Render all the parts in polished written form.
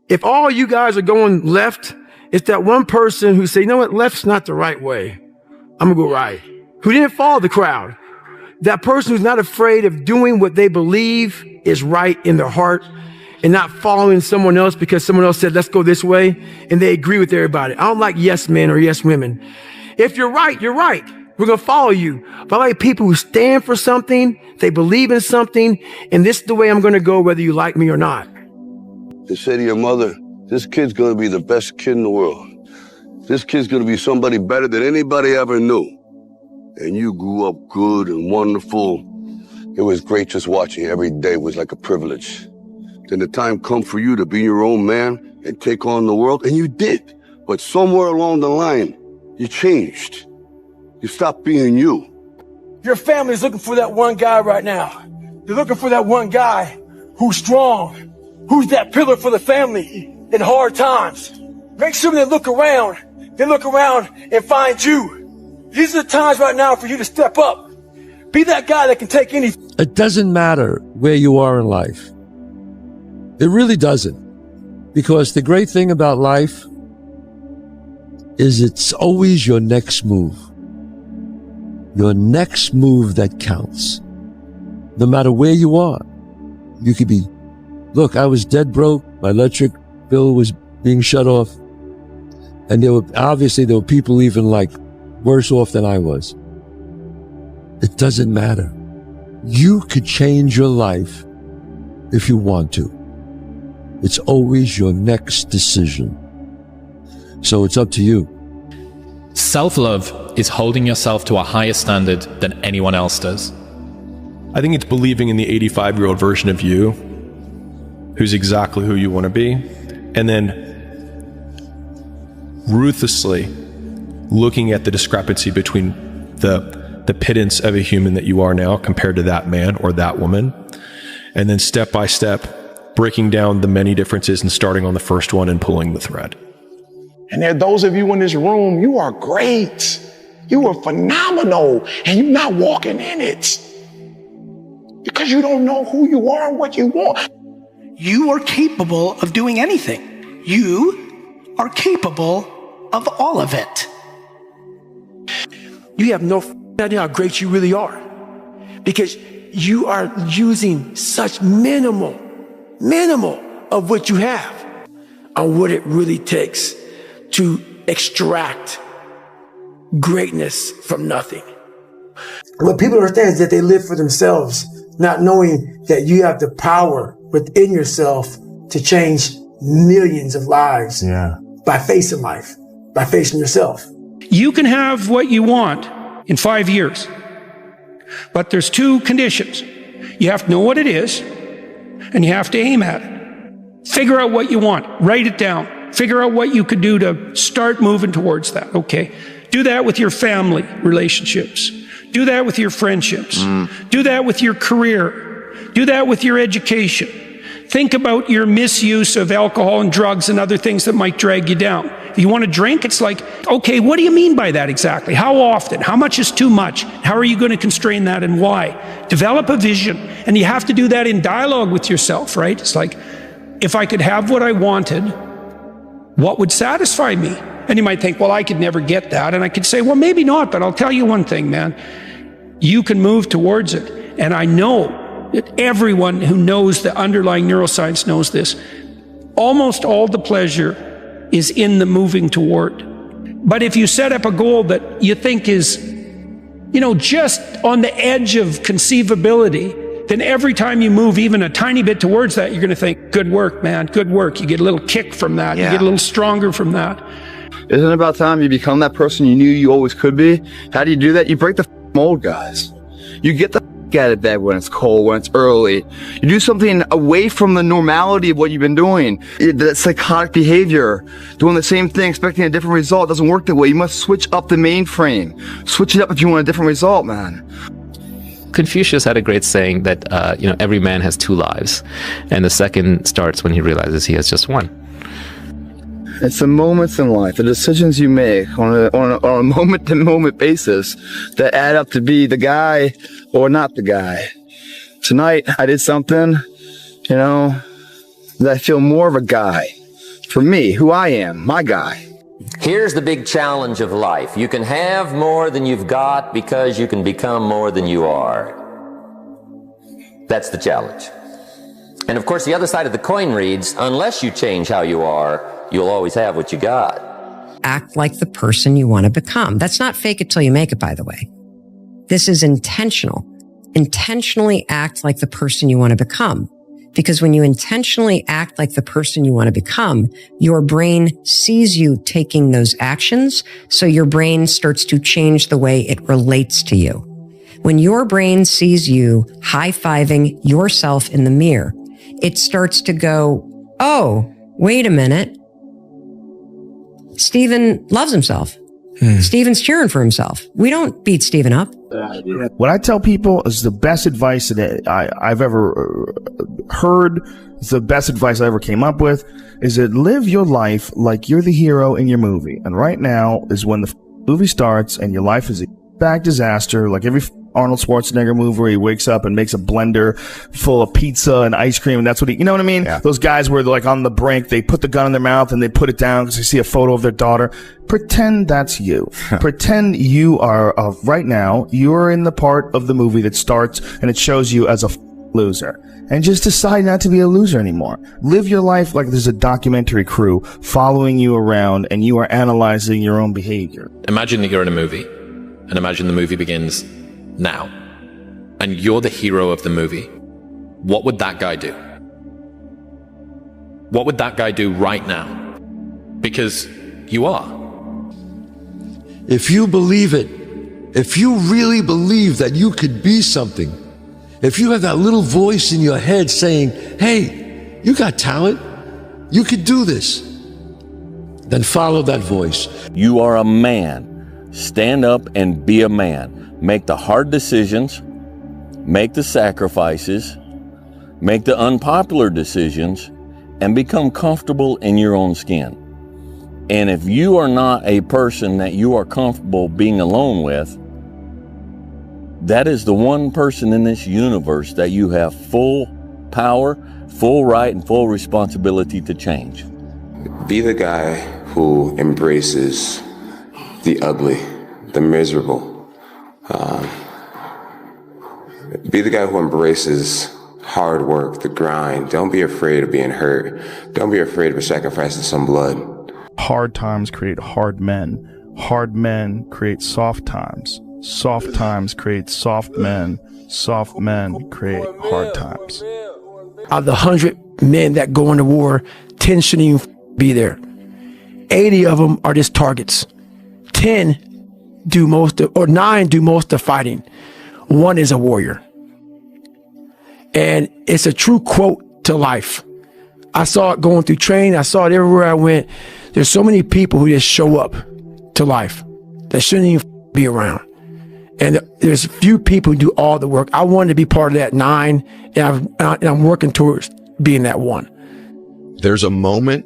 If all you guys are going left, it's that one person who say, you know what, left's not the right way. I'm gonna go right. Who didn't follow the crowd. That person who's not afraid of doing what they believe is right in their heart and not following someone else because someone else said, let's go this way, and they agree with everybody. I don't like yes men or yes women. If you're right, you're right. We're gonna follow you. But I like people who stand for something, they believe in something, and this is the way I'm gonna go whether you like me or not. To say to your mother, this kid's gonna be the best kid in the world. This kid's gonna be somebody better than anybody ever knew. And you grew up good and wonderful. It was great just watching you every day. It was like a privilege. Then the time come for you to be your own man and take on the world, and you did. But somewhere along the line, you changed. You stopped being you. Your family's looking for that one guy right now. They're looking for that one guy who's strong, who's that pillar for the family in hard times. Make sure they look around and find you. These are the times right now for you to step up. Be that guy that can take any. It doesn't matter where you are in life. It really doesn't. Because the great thing about life is it's always your next move. Your next move that counts. No matter where you are. You could be, look, I was dead broke. My electric bill was being shut off. And there were people even like worse off than I was. It doesn't matter. You could change your life if you want to. It's always your next decision. So it's up to you. Self-love is holding yourself to a higher standard than anyone else does. I think it's believing in the 85-year-old version of you, who's exactly who you want to be, and then ruthlessly looking at the discrepancy between the pittance of a human that you are now compared to that man or that woman, and then step by step breaking down the many differences and starting on the first one and pulling the thread. And there are those of you in this room, you are great. You are phenomenal, and you're not walking in it because you don't know who you are and what you want. You are capable of doing anything. You are capable of all of it. You have no idea how great you really are because you are using such minimal of what you have on what it really takes to extract greatness from nothing. What people understand is that they live for themselves, not knowing that you have the power within yourself to change millions of lives by facing life, by facing yourself. You can have what you want in 5 years, but there's two conditions. You have to know what it is, and you have to aim at it. Figure out what you want. Write it down. Figure out what you could do to start moving towards that, okay? Do that with your family relationships. Do that with your friendships. Do that with your career. Do that with your education. Think about your misuse of alcohol and drugs and other things that might drag you down. If you want to drink, it's like, okay, what do you mean by that exactly? How often? How much is too much? How are you going to constrain that and why? Develop a vision, and you have to do that in dialogue with yourself, right? It's like, if I could have what I wanted, what would satisfy me? And you might think, well, I could never get that. And I could say, well, maybe not, but I'll tell you one thing, man. You can move towards it. And I know that everyone who knows the underlying neuroscience knows this. Almost all the pleasure is in the moving toward. But if you set up a goal that you think is, just on the edge of conceivability, then every time you move even a tiny bit towards that, you're going to think, good work, man, good work. You get a little kick from that. You get a little stronger from that. Isn't it about time you become that person you knew you always could be? How do you do that? You break the mold, guys. You get the out of bed when it's cold, when it's early. You do something away from the normality of what you've been doing. That psychotic behavior, doing the same thing, expecting a different result, doesn't work that way. You must switch up the mainframe. Switch it up if you want a different result, man. Confucius had a great saying that, every man has two lives. And the second starts when he realizes he has just one. It's the moments in life, the decisions you make on a moment-to-moment basis that add up to be the guy or not the guy. Tonight, I did something, that I feel more of a guy. for me, who I am, my guy. Here's the big challenge of life. You can have more than you've got because you can become more than you are. That's the challenge. And of course, the other side of the coin reads, unless you change how you are, you'll always have what you got. Act like the person you want to become. That's not fake it till you make it, by the way. This is intentional. Intentionally act like the person you want to become. Because when you intentionally act like the person you want to become, your brain sees you taking those actions, so your brain starts to change the way it relates to you. When your brain sees you high-fiving yourself in the mirror, it starts to go, oh, wait a minute. Steven loves himself. Steven's cheering for himself. We don't beat Steven up. What I tell people is the best advice that I've ever heard, the best advice I ever came up with, is that live your life like you're the hero in your movie. And right now is when the movie starts and your life is a bag disaster, like every Arnold Schwarzenegger movie where he wakes up and makes a blender full of pizza and ice cream, and that's what you know what I mean? Yeah. Those guys where they're like on the brink, they put the gun in their mouth and they put it down because they see a photo of their daughter. Pretend that's you. Pretend you are, right now, you're in the part of the movie that starts and it shows you as a loser. And just decide not to be a loser anymore. Live your life like there's a documentary crew following you around and you are analyzing your own behavior. Imagine that you're in a movie, and imagine the movie begins now, and you're the hero of the movie. What would that guy do? What would that guy do right now? Because you are. If you believe it, if you really believe that you could be something, if you have that little voice in your head saying, hey, you got talent, you could do this, then follow that voice. You are a man. Stand up and be a man. Make the hard decisions, make the sacrifices, make the unpopular decisions, and become comfortable in your own skin. And if you are not a person that you are comfortable being alone with, that is the one person in this universe that you have full power, full right, and full responsibility to change. Be the guy who embraces the ugly, the miserable. Be the guy who embraces hard work, the grind. Don't be afraid of being hurt. Don't be afraid of sacrificing some blood. Hard times create hard men. Hard men create soft times. Soft times create soft men. Soft men create hard times. Out of the 100 men that go into war, 10 shouldn't even be there. 80 of them are just targets. 10 do most of, or 9 do most of the fighting. 1 is a warrior. And it's a true quote to life. I saw it going through training. I saw it everywhere I went. There's so many people who just show up to life that shouldn't even be around. And there's few people who do all the work. I wanted to be part of that 9, and I'm working towards being that 1. There's a moment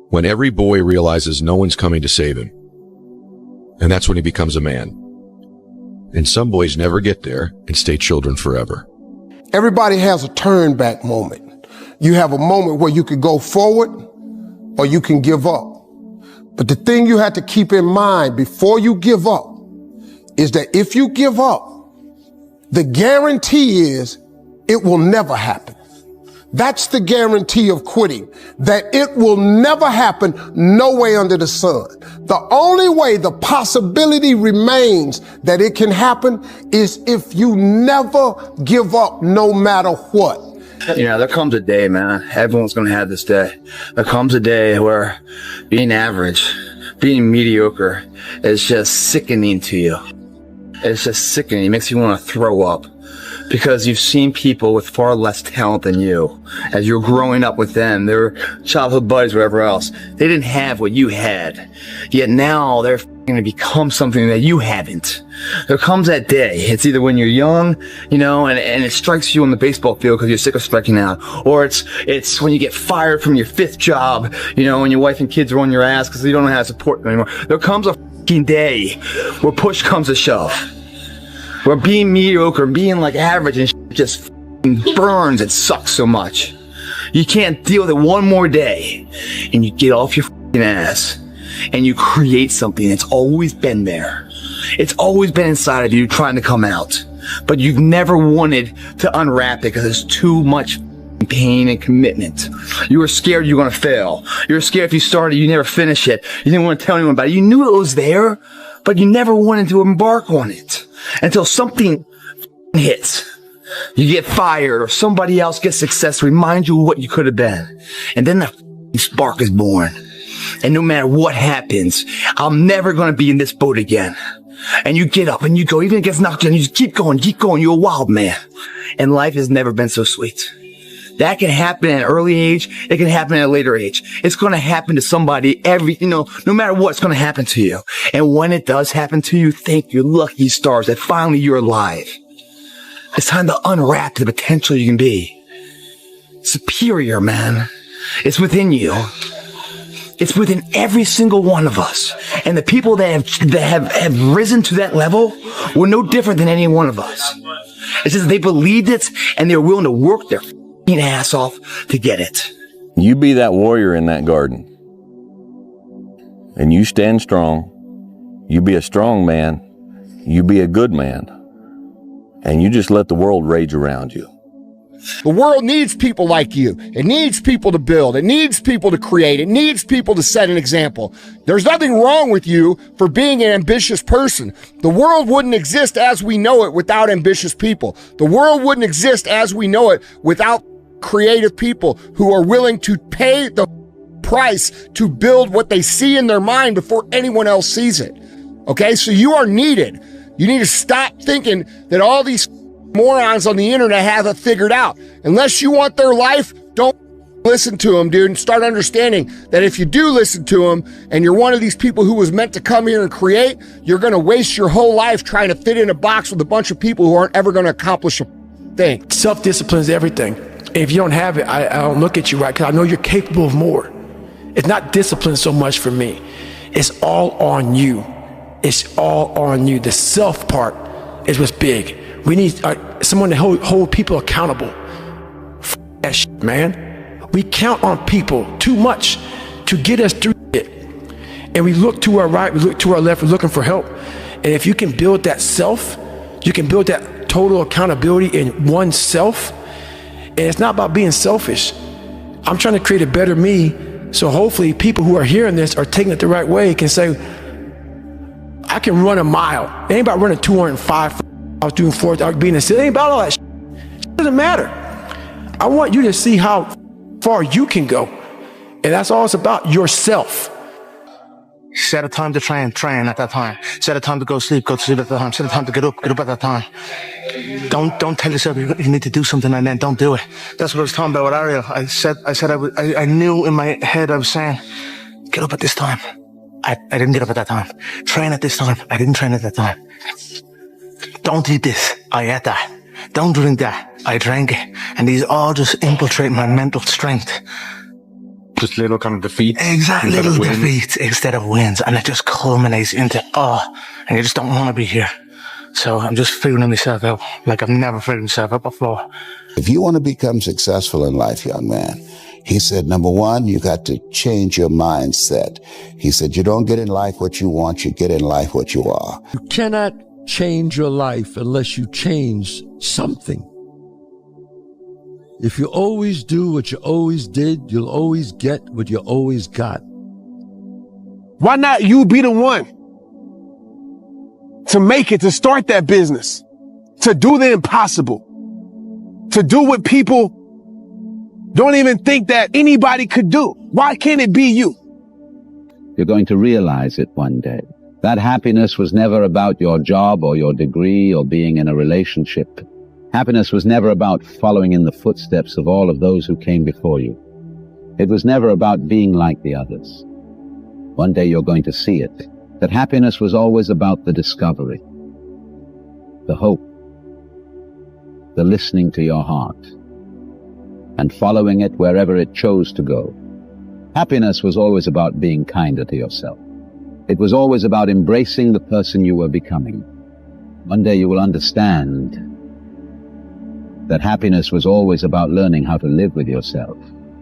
when every boy realizes no one's coming to save him. And that's when he becomes a man. And some boys never get there and stay children forever. Everybody has a turn back moment. You have a moment where you could go forward or you can give up. But the thing you have to keep in mind before you give up is that if you give up, the guarantee is it will never happen. That's the guarantee of quitting, that it will never happen, no way under the sun. The only way the possibility remains that it can happen is if you never give up, no matter what. You know, there comes a day, man. Everyone's going to have this day. There comes a day where being average, being mediocre is just sickening to you. It's just sickening. It makes you want to throw up. Because you've seen people with far less talent than you. As you're growing up with them, their childhood buddies, whatever else, they didn't have what you had. Yet now they're going to become something that you haven't. There comes that day. It's either when you're young, you know, and it strikes you on the baseball field because you're sick of striking out. Or it's when you get fired from your 5th job, you know, and your wife and kids are on your ass because you don't know how to support them anymore. There comes a day where push comes to shove. Where being mediocre, being like average and just burns, it sucks so much. You can't deal with it one more day. And you get off your ass and you create something that's always been there. It's always been inside of you trying to come out. But you've never wanted to unwrap it because there's too much pain and commitment. You were scared you were going to fail. You were scared if you started, you never finish it. You didn't want to tell anyone about it. You knew it was there, but you never wanted to embark on it until something hits. You get fired or somebody else gets success, remind you of what you could have been. And then the spark is born. And no matter what happens, I'm never going to be in this boat again. And you get up and you go, even if it gets knocked down, you just keep going. You're a wild man. And life has never been so sweet. That can happen at an early age. It can happen at a later age. It's going to happen to somebody no matter what, it's going to happen to you. And when it does happen to you, thank your lucky stars that finally you're alive. It's time to unwrap the potential you can be. Superior, man. It's within you. It's within every single one of us. And the people that have risen to that level were no different than any one of us. It's just they believed it and they were willing to work their ass off to get it. You be that warrior in that garden. And you stand strong. You be a strong man. You be a good man. And you just let the world rage around you. The world needs people like you. It needs people to build. It needs people to create. It needs people to set an example. There's nothing wrong with you for being an ambitious person. The world wouldn't exist as we know it without ambitious people. The world wouldn't exist as we know it without creative people who are willing to pay the price to build what they see in their mind before anyone else sees it. Okay, so you are needed. You need to stop thinking that all these morons on the internet have it figured out. Unless you want their life, don't listen to them, dude, and start understanding that if you do listen to them and you're one of these people who was meant to come here and create, you're going to waste your whole life trying to fit in a box with a bunch of people who aren't ever going to accomplish a thing. Self-discipline is everything. And if you don't have it, I don't look at you right because I know you're capable of more. It's not discipline so much for me. It's all on you. It's all on you. The self part is what's big. We need someone to hold people accountable. That shit, man. We count on people too much to get us through it. And we look to our right, we look to our left, we're looking for help. And if you can build that self, you can build that total accountability in oneself. And it's not about being selfish. I'm trying to create a better me. So hopefully people who are hearing this are taking it the right way, can say, I can run a mile. It ain't about running 205. I was doing 4 hours being a city. It ain't about all that shit. It doesn't matter. I want you to see how far you can go. And that's all it's about, yourself. Set a time to train at that time. Set a time to go to sleep at that time. Set a time to get up at that time. Don't tell yourself you need to do something and then don't do it. That's what I was talking about with Ariel. I knew in my head I was saying, get up at this time. I didn't get up at that time. Train at this time. I didn't train at that time. Don't eat this. I ate that. Don't drink that. I drank it. And these all just infiltrate my mental strength. Just little kind of defeats. Exactly, little defeats instead of wins. And it just culminates into, and you just don't want to be here. So I'm just figuring myself out like I've never figured myself out before. If you want to become successful in life, young man, he said, number one, you got to change your mindset. He said, you don't get in life what you want, you get in life what you are. You cannot change your life unless you change something. If you always do what you always did, you'll always get what you always got. Why not you be the one to make it, to start that business, to do the impossible, to do what people don't even think that anybody could do? Why can't it be you? You're going to realize it one day. That happiness was never about your job or your degree or being in a relationship. Happiness was never about following in the footsteps of all of those who came before you. It was never about being like the others. One day you're going to see it, that happiness was always about the discovery, the hope, the listening to your heart, and following it wherever it chose to go. Happiness was always about being kinder to yourself. It was always about embracing the person you were becoming. One day you will understand that happiness was always about learning how to live with yourself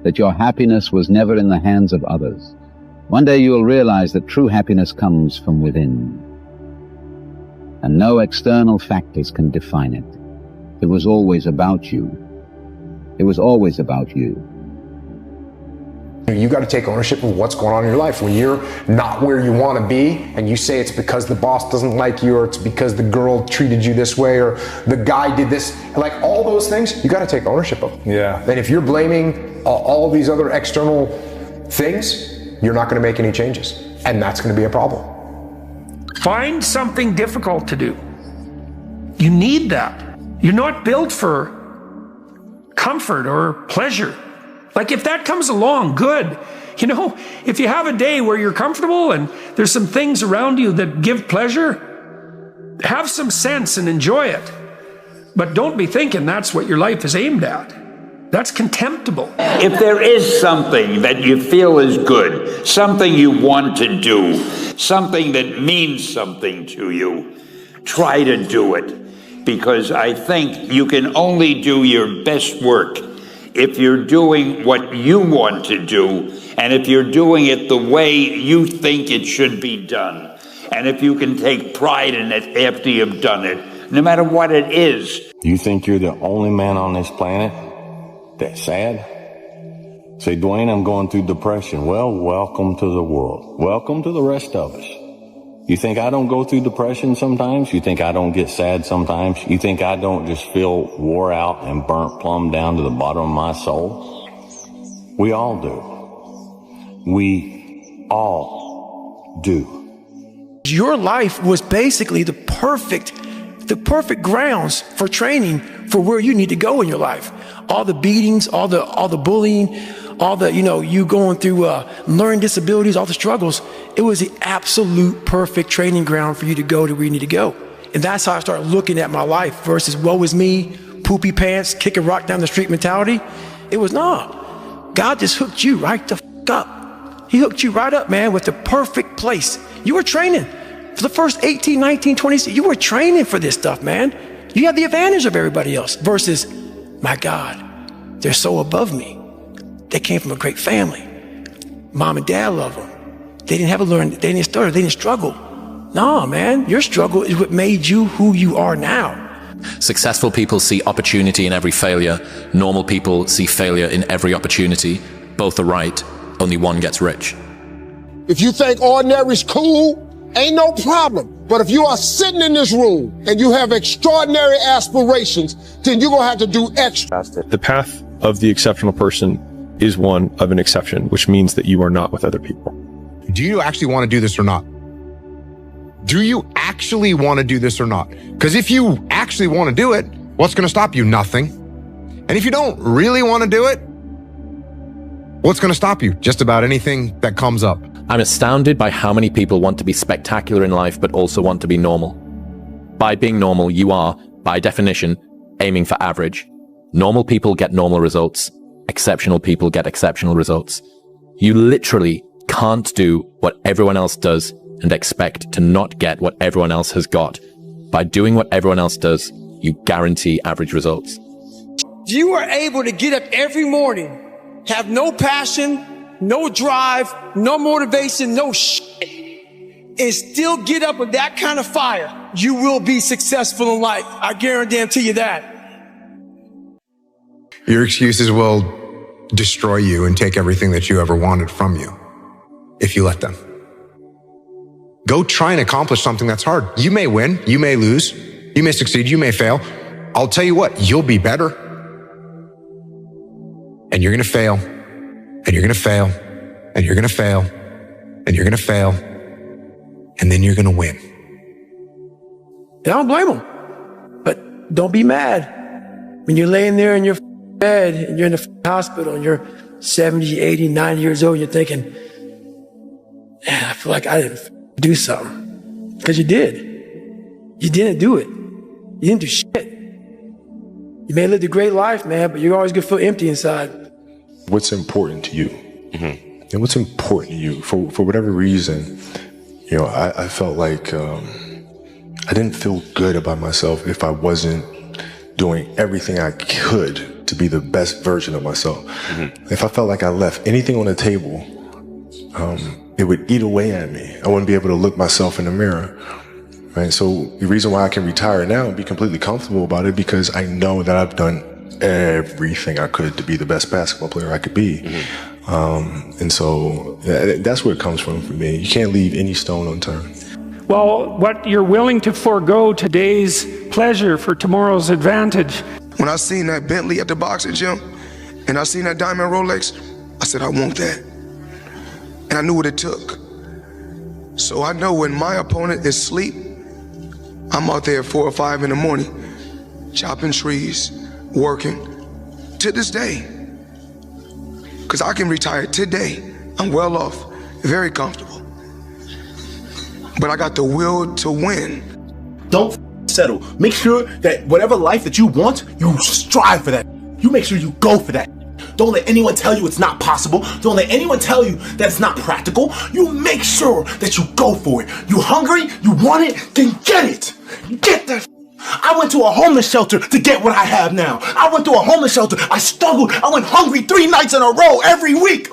that your happiness was never in the hands of others. One day you will realize that true happiness comes from within, and no external factors can define it. It was always about you. It was always about you. You got to take ownership of what's going on in your life. When you're not where you want to be and you say it's because the boss doesn't like you, or it's because the girl treated you this way, or the guy did this, like all those things, you got to take ownership of them. Yeah. And if you're blaming all these other external things, you're not going to make any changes. And that's going to be a problem. Find something difficult to do. You need that. You're not built for comfort or pleasure. Like if that comes along, good. You know, if you have a day where you're comfortable and there's some things around you that give pleasure, have some sense and enjoy it. But don't be thinking that's what your life is aimed at. That's contemptible. If there is something that you feel is good, something you want to do, something that means something to you, try to do it. Because I think you can only do your best work if you're doing what you want to do, and if you're doing it the way you think it should be done, and if you can take pride in it after you've done it, no matter what it is. You think you're the only man on this planet that's sad? Say, Dwayne, I'm going through depression. Well, welcome to the world. Welcome to the rest of us. You think I don't go through depression sometimes? You think I don't get sad sometimes? You think I don't just feel wore out and burnt plumb down to the bottom of my soul? We all do. We all do. Your life was basically the perfect grounds for training for where you need to go in your life. All the beatings, all the bullying, all the, you going through learning disabilities, all the struggles. It was the absolute perfect training ground for you to go to where you need to go. And that's how I started looking at my life versus woe is me, poopy pants, kick a rock down the street mentality. It was, no, God just hooked you right the f up. He hooked you right up, man, with the perfect place. You were training for the first 18, 19, 20, you were training for this stuff, man. You had the advantage of everybody else versus, my God, they're so above me. They came from a great family. Mom and dad love them. They didn't have to learn, they didn't stutter, they didn't struggle. No, man, your struggle is what made you who you are now. Successful people see opportunity in every failure. Normal people see failure in every opportunity. Both are right, only one gets rich. If you think ordinary's cool, ain't no problem. But if you are sitting in this room and you have extraordinary aspirations, then you're gonna have to do extra. The path of the exceptional person is one of an exception, which means that you are not with other people. Do you actually want to do this or not? Do you actually want to do this or not? Because if you actually want to do it, what's going to stop you? Nothing. And if you don't really want to do it, what's going to stop you? Just about anything that comes up. I'm astounded by how many people want to be spectacular in life, but also want to be normal. By being normal, you are, by definition, aiming for average. Normal people get normal results. Exceptional people get exceptional results. You literally can't do what everyone else does and expect to not get what everyone else has got. By doing what everyone else does, you guarantee average results. You are able to get up every morning, have no passion, no drive, no motivation, no shit, and still get up with that kind of fire. You will be successful in life. I guarantee you that. Your excuses will destroy you and take everything that you ever wanted from you if you let them. Go try and accomplish something that's hard. You may win, you may lose, you may succeed, you may fail. I'll tell you what, you'll be better. And you're gonna fail, and you're gonna fail, and you're gonna fail, and you're gonna fail, and then you're gonna win. I don't blame them, but don't be mad when you're laying there in your bed and you're in the hospital and you're 70, 80, 90 years old and you're thinking, man, I feel like I didn't do something. Because you did. You didn't do it. You didn't do shit. You may have lived a great life, man, but you're always gonna feel empty inside. What's important to you? Mm-hmm. And what's important to you? For whatever reason, I felt like I didn't feel good about myself if I wasn't doing everything I could to be the best version of myself. If I felt like I left anything on the table, it would eat away at me. I wouldn't be able to look myself in the mirror. Right. So the reason why I can retire now and be completely comfortable about it, because I know that I've done everything I could to be the best basketball player I could be. And so that's where it comes from for me. You can't leave any stone unturned. Well, what you're willing to forego today's pleasure for tomorrow's advantage. When I seen that Bentley at the boxing gym and I seen that diamond Rolex, I said, I want that. And I knew what it took. So I know when my opponent is asleep, I'm out there at 4 or 5 in the morning, chopping trees, working, to this day. Because I can retire today. I'm well off, very comfortable. But I got the will to win. Don't settle. Make sure that whatever life that you want, you strive for that. You make sure you go for that. Don't let anyone tell you it's not possible. Don't let anyone tell you that it's not practical. You make sure that you go for it. You hungry? You want it? Then get it. Get that. I went to a homeless shelter to get what I have now. I went to a homeless shelter. I struggled. I went hungry 3 nights in a row every week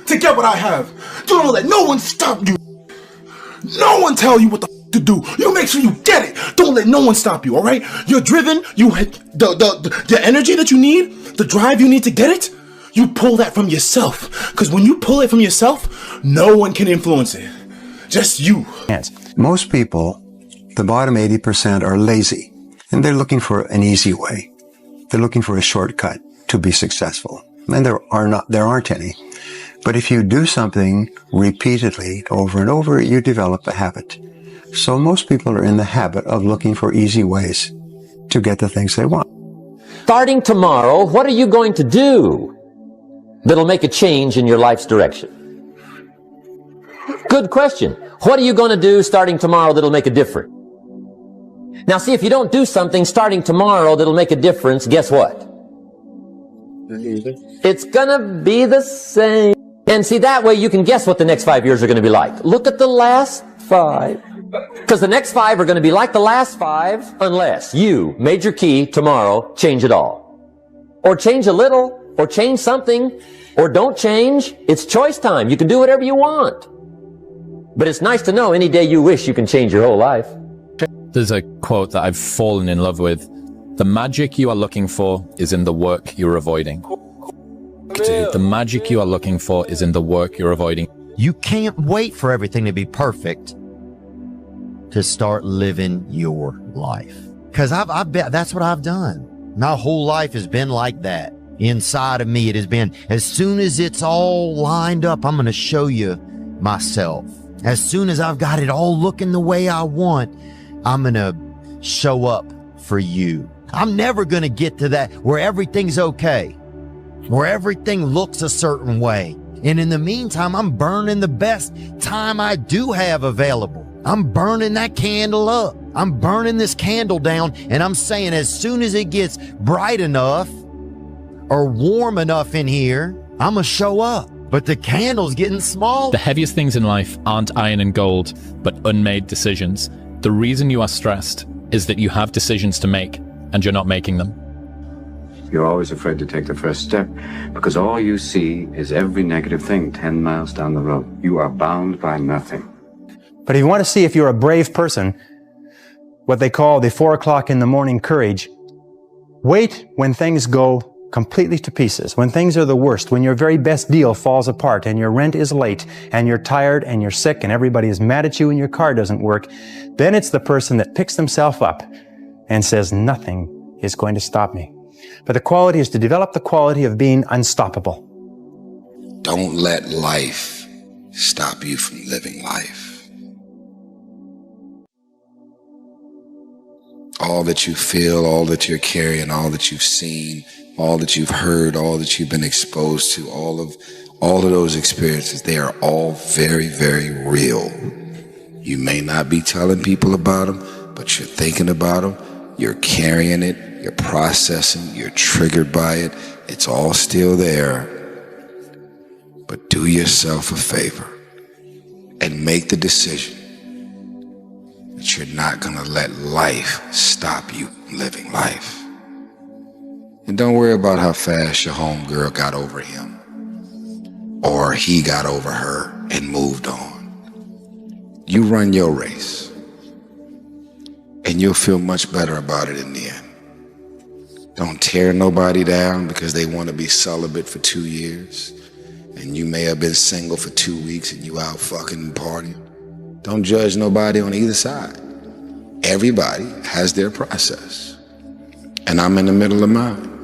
to get what I have. Don't let no one stop you. No one tell you what the to do. You make sure you get it. Don't let no one stop you, all right? You're driven. You the energy that you need, the drive you need to get it, you pull that from yourself. Because when you pull it from yourself, no one can influence it. Just you. Most people, the bottom 80%, are lazy, and they're looking for an easy way. They're looking for a shortcut to be successful. And there aren't any. But if you do something repeatedly over and over, you develop a habit. So most people are in the habit of looking for easy ways to get the things they want. Starting tomorrow, what are you going to do that'll make a change in your life's direction? Good question. What are you going to do starting tomorrow that'll make a difference? Now see, if you don't do something starting tomorrow that'll make a difference, guess what? It's gonna be the same. And see, that way you can guess what the next 5 years are gonna be like. Look at the last 5. Because the next 5 are gonna be like the last 5 unless you, major key, tomorrow, change it all. Or change a little, or change something, or don't change. It's choice time. You can do whatever you want. But it's nice to know any day you wish you can change your whole life. There's a quote that I've fallen in love with. The magic you are looking for is in the work you're avoiding. The magic you are looking for is in the work you're avoiding. You can't wait for everything to be perfect to start living your life. Because I've been, that's what I've done. My whole life has been like that. Inside of me, it has been, as soon as it's all lined up, I'm going to show you myself. As soon as I've got it all looking the way I want, I'm going to show up for you. I'm never going to get to that where everything's okay, where everything looks a certain way. And in the meantime, I'm burning the best time I do have available. I'm burning that candle up. I'm burning this candle down, and I'm saying as soon as it gets bright enough or warm enough in here, I'm going to show up. But the candle's getting small. The heaviest things in life aren't iron and gold, but unmade decisions. The reason you are stressed is that you have decisions to make, and you're not making them. You're always afraid to take the first step because all you see is every negative thing 10 miles down the road. You are bound by nothing. But if you want to see if you're a brave person, what they call the 4 o'clock in the morning courage, wait when things go completely to pieces, when things are the worst, when your very best deal falls apart and your rent is late and you're tired and you're sick and everybody is mad at you and your car doesn't work, then it's the person that picks themselves up and says, nothing is going to stop me. But the quality is to develop the quality of being unstoppable. Don't let life stop you from living life. All that you feel, all that you're carrying, all that you've seen, all that you've heard, all that you've been exposed to, all of those experiences, they are all very, very real. You may not be telling people about them, but you're thinking about them, you're carrying it, you're processing, you're triggered by it. It's all still there. But do yourself a favor and make the decision that you're not going to let life stop you from living life. And don't worry about how fast your homegirl got over him, or he got over her and moved on. You run your race, and you'll feel much better about it in the end. Don't tear nobody down because they want to be celibate for 2 years, and you may have been single for 2 weeks and you out fucking and partying. Don't judge nobody on either side. Everybody has their process, and I'm in the middle of mine.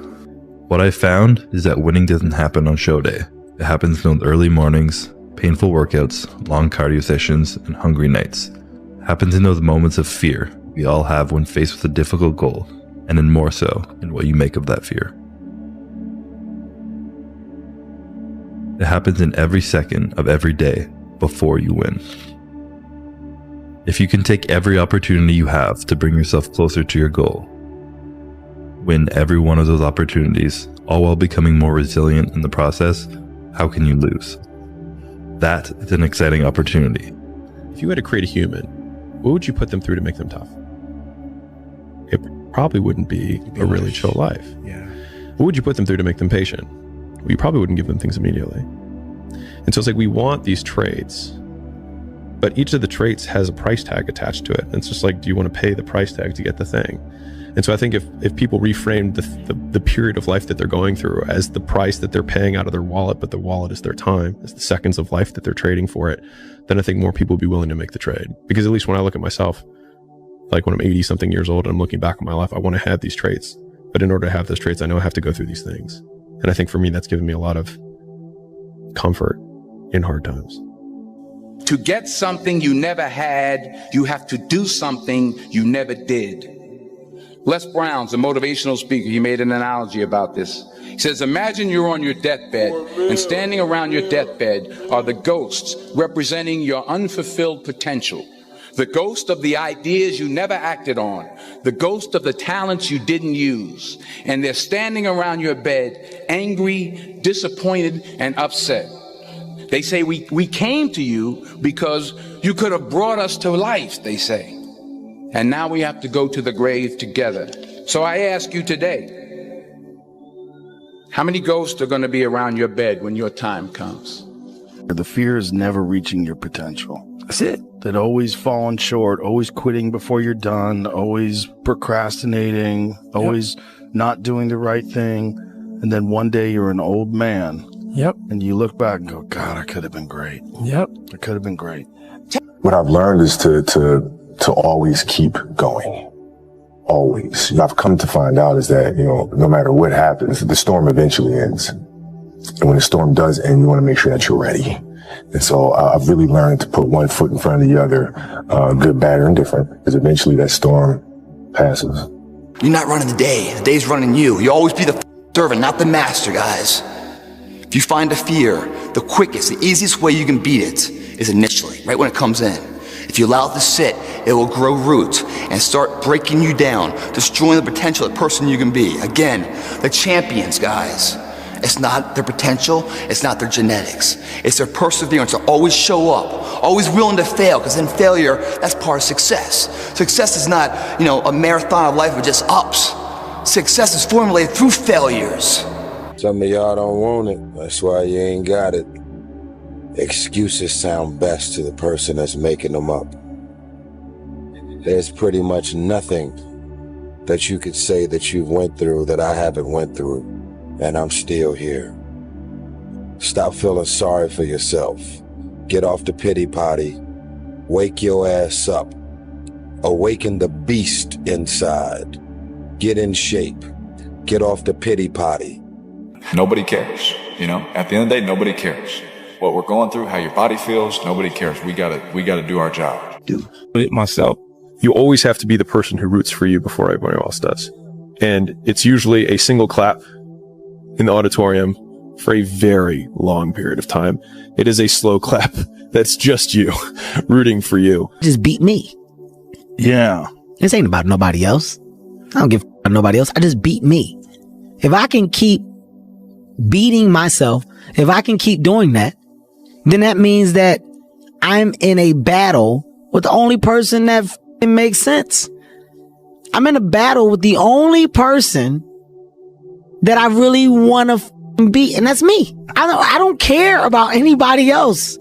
What I found is that winning doesn't happen on show day. It happens in those early mornings, painful workouts, long cardio sessions, and hungry nights. It happens in those moments of fear we all have when faced with a difficult goal, and then more so in what you make of that fear. It happens in every second of every day before you win. If you can take every opportunity you have to bring yourself closer to your goal, win every one of those opportunities, all while becoming more resilient in the process, how can you lose? That is an exciting opportunity. If you had to create a human, what would you put them through to make them tough? It probably wouldn't be a really chill life. Yeah. What would you put them through to make them patient? Well, you probably wouldn't give them things immediately. And so it's like we want these traits, but each of the traits has a price tag attached to it. And it's just like, do you want to pay the price tag to get the thing? And so I think if people reframe the period of life that they're going through as the price that they're paying out of their wallet, but the wallet is their time, is the seconds of life that they're trading for it, then I think more people will be willing to make the trade. Because at least when I look at myself, like when I'm 80 something years old and I'm looking back on my life, I want to have these traits. But in order to have those traits, I know I have to go through these things. And I think for me, that's given me a lot of comfort in hard times. To get something you never had, you have to do something you never did. Les Brown's a motivational speaker. He made an analogy about this. He says, imagine you're on your deathbed, and standing around your deathbed are the ghosts representing your unfulfilled potential. The ghost of the ideas you never acted on. The ghost of the talents you didn't use. And they're standing around your bed, angry, disappointed, and upset. They say, we came to you because you could have brought us to life, they say. And now we have to go to the grave together. So I ask you today, how many ghosts are going to be around your bed when your time comes? The fear is never reaching your potential. That's it. That always falling short, always quitting before you're done, always procrastinating, always not doing the right thing. And then one day you're an old man. Yep. And you look back and go, God, I could have been great. Yep. I could have been great. What I've learned is to always keep going. Always. I've come to find out is that, no matter what happens, the storm eventually ends. And when the storm does end, you want to make sure that you're ready. And so I've really learned to put one foot in front of the other, good, bad, or indifferent, because eventually that storm passes. You're not running the day. The day's running you. You always be the servant, not the master, guys. If you find a fear, the quickest, the easiest way you can beat it is initially, right when it comes in. If you allow it to sit, it will grow roots and start breaking you down, destroying the potential of the person you can be. Again, the champions, guys. It's not their potential, it's not their genetics. It's their perseverance to always show up, always willing to fail, because in failure, that's part of success. Success is not, a marathon of life with just ups. Success is formulated through failures. Some of y'all don't want it, that's why you ain't got it. Excuses sound best to the person that's making them up. There's pretty much nothing that you could say that you've went through that I haven't went through, and I'm still here. Stop feeling sorry for yourself. Get off the pity potty. Wake your ass up. Awaken the beast inside. Get in shape. Get off the pity potty. Nobody cares, At the end of the day, nobody cares. What we're going through, how your body feels, nobody cares. We gotta do our job. Myself, you always have to be the person who roots for you before everybody else does. And it's usually a single clap in the auditorium for a very long period of time. It is a slow clap that's just you rooting for you. Just beat me. Yeah. This ain't about nobody else. I don't give a about nobody else. I just beat me. If I can keep beating myself, if I can keep doing that, then that means that I'm in a battle with the only person that makes sense. I'm in a battle with the only person that I really want to be. And that's me. I don't care about anybody else.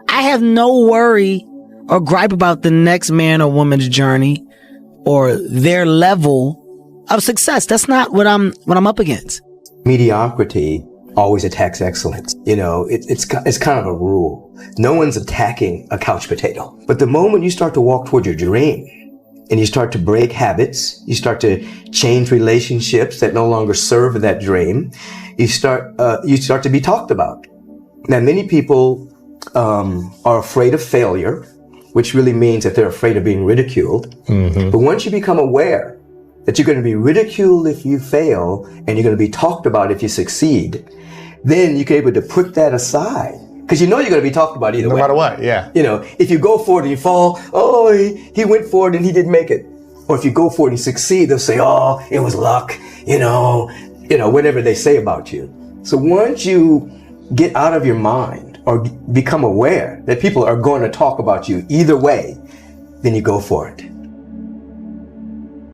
I have no worry or gripe about the next man or woman's journey or their level of success. That's not what I'm up against. Mediocrity always attacks excellence. You know, it's kind of a rule. No one's attacking a couch potato. But the moment you start to walk toward your dream and you start to break habits, you start to change relationships that no longer serve that dream, you start to be talked about. Now, many people are afraid of failure, which really means that they're afraid of being ridiculed. Mm-hmm. But once you become aware that you're going to be ridiculed if you fail and you're going to be talked about if you succeed, then you can be able to put that aside. Because you know you're going to be talked about either way. No matter what, yeah. You know, if you go forward and you fall, oh, he went forward and he didn't make it. Or if you go forward and you succeed, they'll say, oh, it was luck, you know, whatever they say about you. So once you get out of your mind or become aware that people are going to talk about you either way, then you go for it.